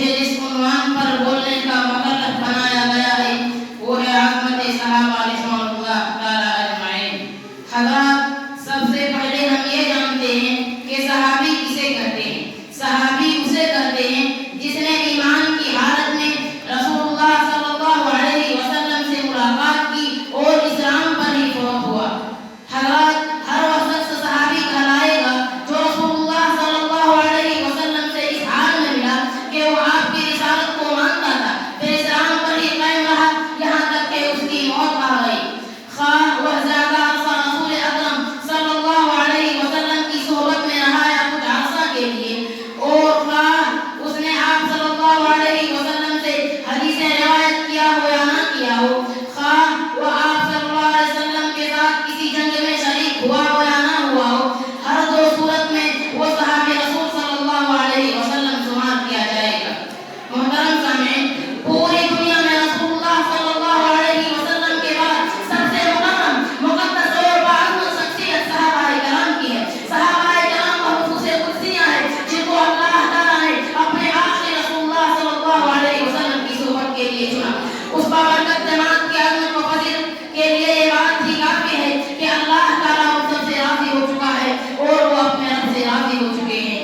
مجھے جس عنوان پر بولنے کا مکلف بنایا گیا ہے وہ ہے عظمت صحابہ رضوان اللہ تعالی اجمعین۔ حضرات، سب سے پہلے ہم یہ جانتے ہیں کہ صحابی کسے کہتے ہیں۔ صحابی اسے کہتے ہیں جس نے ایمان کی حالت میں رسول اللہ صلی اللہ علیہ وسلم سے ملاقات کی اور اسلام پر ہی فوت ہوا۔ حضرات، ہر وہ شخص صحابی کہلائے گا جو رسول اللہ صلی اللہ علیہ وسلم سے اس حال میں ملا کہ وہ آپ کی رسالت کو مانتا تھا، پھر اسلام پر ہی قائم رہا یہاں تک کہ اس کی موت آ گئی۔ خواہ وہ زیادہ عرصہ رسول اکرم صلی اللہ علیہ وسلم کی صحبت میں رہا یا کچھ عرصہ کے لیے، اور خواہ اس نے آپ صلی اللہ علیہ وسلم سے حدیثیں روایت کیا ہو یا نہ کیا ہو، خواہ وہ آپ صلی اللہ علیہ وسلم کے ساتھ کسی جنگ میں شریک ہوا ہو یا نہ ہوا ہو، ہر دو صورت میں وہ صحابی رسول صلی اللہ علیہ وسلم شمار کیا جائے گا۔ محترم سامعین، پوری دنیا میں رسول اللہ صلی اللہ علیہ وسلم کے بعد سب سے مکرم، مقدس اور باعظمت شخصیت صحابہ کرام کی ہے۔ صحابہ کرام محفوظ قدسیاں ہیں جن کو اللہ تعالیٰ نے اپنے آخری رسول اللہ صلی اللہ علیہ وسلم کی صحبت کے لیے چنا۔ اس بابرکت جماعت کی عظمت و فضیلت کے لیے یہ بات ہی کافی ہے کہ اللہ تعالیٰ ان سب سے راضی ہو چکا ہے اور وہ اپنے رب سے راضی ہو چکے ہیں۔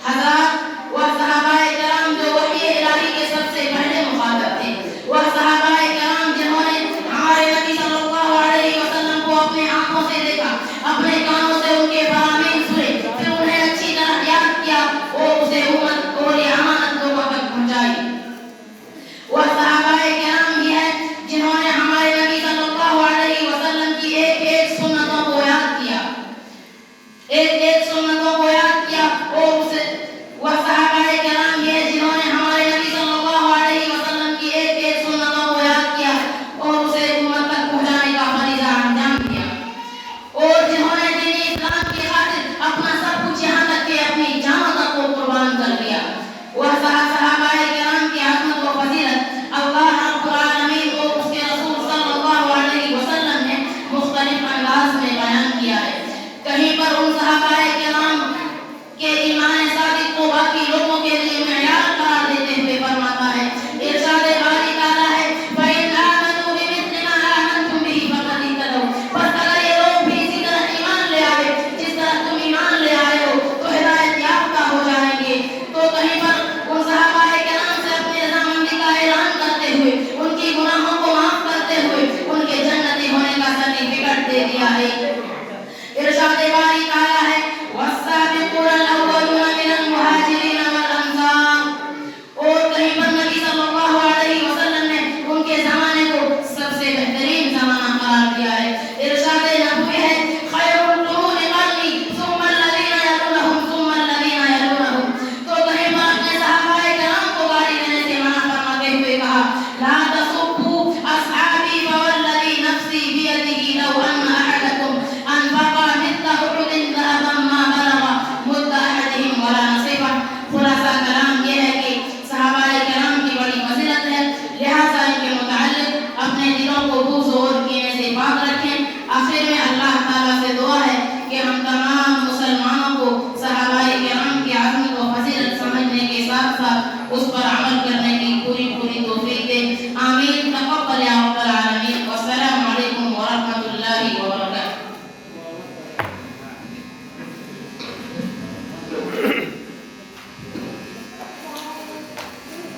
حضرات، وہ صحابہ کرام جو وحی الہی کے سب سے پہلے مخاطب تھے، وہ صحابہ کرام جنہوں نے ہمارے نبی صلی اللہ علیہ وسلم کو اپنے آنکھوں سے دیکھا، اپنے کانوں سے ان کے فرامین سنے، پھر انہیں اچھی طرح یاد کیا اور اسے امت اور عمل